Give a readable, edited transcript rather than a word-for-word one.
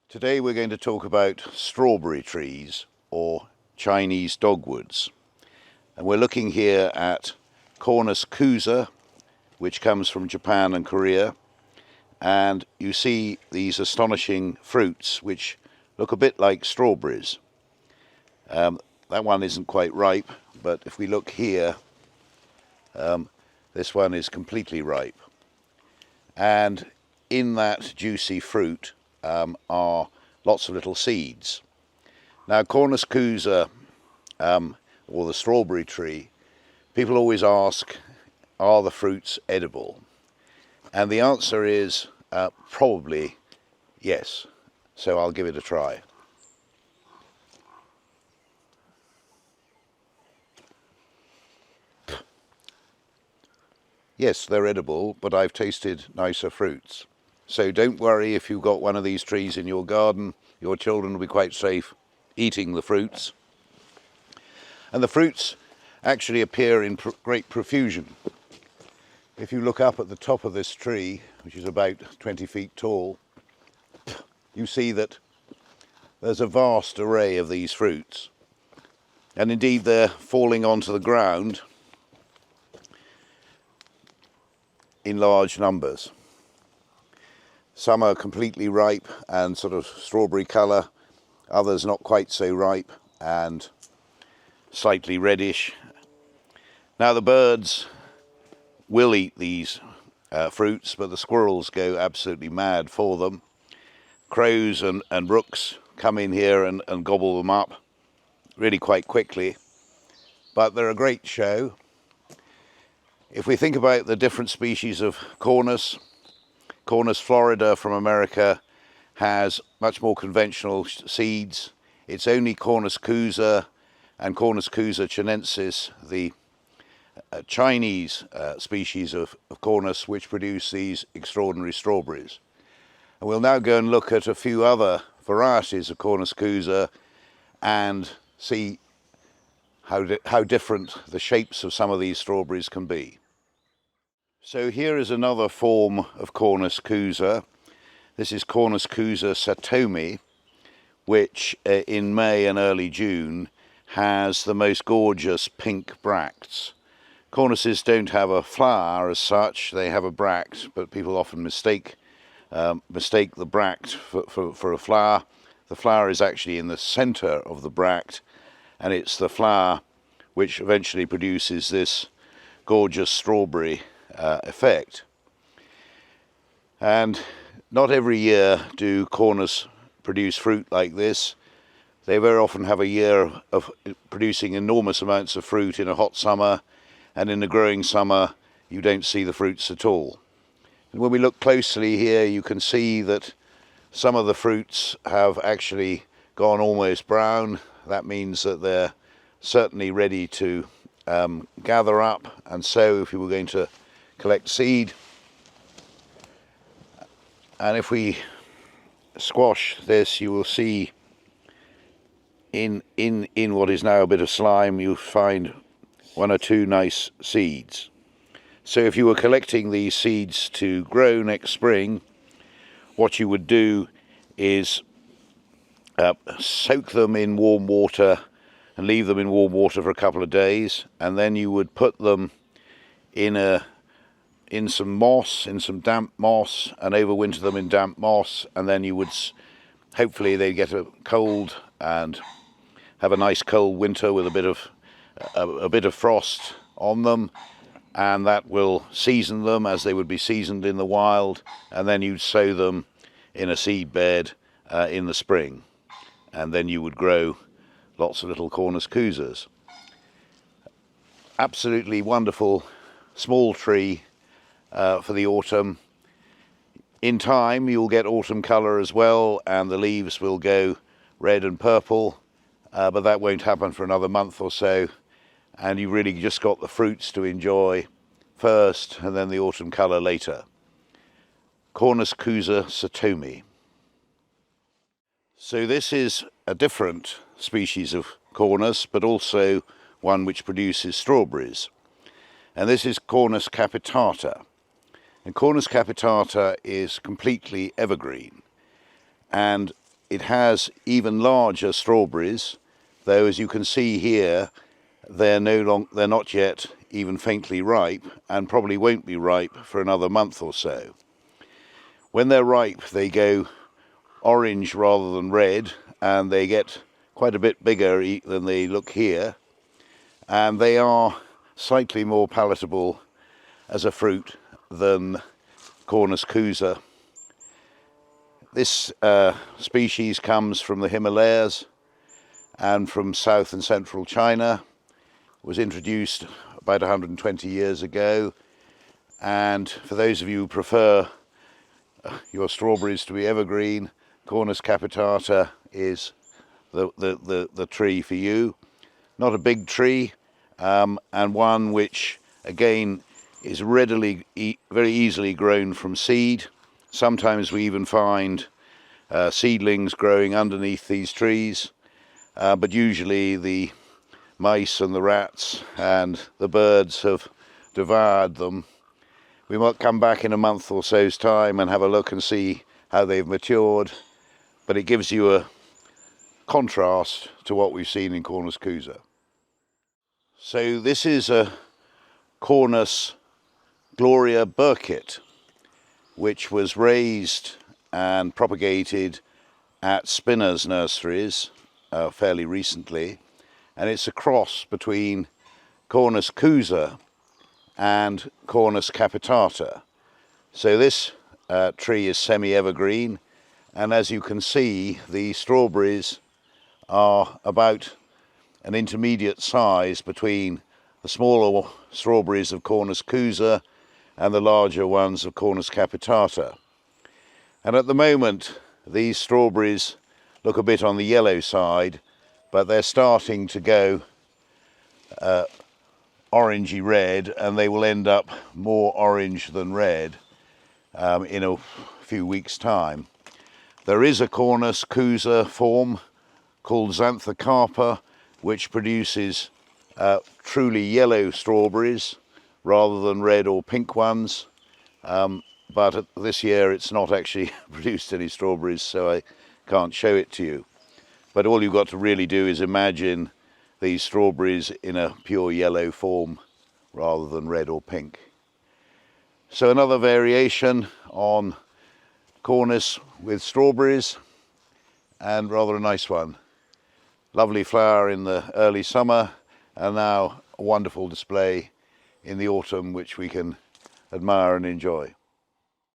Today we're going to talk about strawberry trees or Chinese dogwoods, and we're looking here at Cornus kousa, which comes from Japan and Korea, and you see these astonishing fruits which look a bit like strawberries. That one isn't quite ripe, but if we look here, this one is completely ripe, and in that juicy fruit are lots of little seeds. Now, Cornus kousa, or the strawberry tree, people always ask, are the fruits edible? And the answer is probably yes. So I'll give it a try. Yes, they're edible, but I've tasted nicer fruits. So don't worry if you've got one of these trees in your garden, your children will be quite safe eating the fruits. And the fruits actually appear in great profusion. If you look up at the top of this tree, which is about 20 feet tall, you see that there's a vast array of these fruits. And indeed they're falling onto the ground in large numbers. Some are completely ripe and sort of strawberry colour, others not quite so ripe and slightly reddish. Now the birds will eat these fruits, but the squirrels go absolutely mad for them. Crows and rooks come in here and gobble them up really quite quickly, but they're a great show. If we think about the different species of Cornus florida from America has much more conventional seeds. It's only Cornus kousa and Cornus kousa chinensis, the Chinese species of Cornus, which produce these extraordinary strawberries. And we'll now go and look at a few other varieties of Cornus kousa and see how different the shapes of some of these strawberries can be. So here is another form of Cornus kousa. This is Cornus kousa Satomi, which in May and early June has the most gorgeous pink bracts. Cornuses don't have a flower as such, they have a bract, but people often mistake the bract for a flower. The flower is actually in the centre of the bract, and it's the flower which eventually produces this gorgeous strawberry effect. And not every year do Cornus produce fruit like this. They very often have a year of producing enormous amounts of fruit in a hot summer, and in the growing summer you don't see the fruits at all. And when we look closely here, you can see that some of the fruits have actually gone almost brown. That means that they're certainly ready to gather up, and so if you were going to collect seed, and if we squash this, you will see in what is now a bit of slime, you'll find one or two nice seeds. So if you were collecting these seeds to grow next spring, what you would do is soak them in warm water and leave them in warm water for a couple of days, and then you would put them in some damp moss, and overwinter them in damp moss, and then you would hopefully they get a cold and have a nice cold winter with a bit of frost on them, and that will season them as they would be seasoned in the wild, and then you'd sow them in a seed bed in the spring, and then you would grow lots of little Cornus kousas. Absolutely wonderful small tree for the autumn. In time you'll get autumn colour as well, and the leaves will go red and purple, but that won't happen for another month or so, and you've really just got the fruits to enjoy first and then the autumn colour later. Cornus kousa Satomi. So this is a different species of Cornus, but also one which produces strawberries, and this is Cornus capitata. And Cornus capitata is completely evergreen, and it has even larger strawberries, though as you can see here, they're not yet even faintly ripe, and probably won't be ripe for another month or so. When they're ripe, they go orange rather than red, and they get quite a bit bigger than they look here, and they are slightly more palatable as a fruit than Cornus kousa. This species comes from the Himalayas and from south and central China. It was introduced about 120 years ago, and for those of you who prefer your strawberries to be evergreen, Cornus capitata is the tree for you. Not a big tree, and one which again is readily, very easily grown from seed. Sometimes we even find seedlings growing underneath these trees, but usually the mice and the rats and the birds have devoured them. We might come back in a month or so's time and have a look and see how they've matured, but it gives you a contrast to what we've seen in Cornus kousa. So this is a Cornus Gloria Birkett, which was raised and propagated at Spinners nurseries fairly recently, and it's a cross between Cornus kousa and Cornus capitata. So this tree is semi-evergreen, and as you can see, the strawberries are about an intermediate size between the smaller strawberries of Cornus kousa and the larger ones of Cornus capitata. And at the moment, these strawberries look a bit on the yellow side, but they're starting to go orangey red, and they will end up more orange than red in a few weeks' time. There is a Cornus kousa form called xanthocarpa, which produces truly yellow strawberries rather than red or pink ones, but this year it's not actually produced any strawberries, so I can't show it to you. But all you've got to really do is imagine these strawberries in a pure yellow form rather than red or pink. So another variation on Cornus with strawberries, and rather a nice one. Lovely flower in the early summer, and now a wonderful display in the autumn which we can admire and enjoy.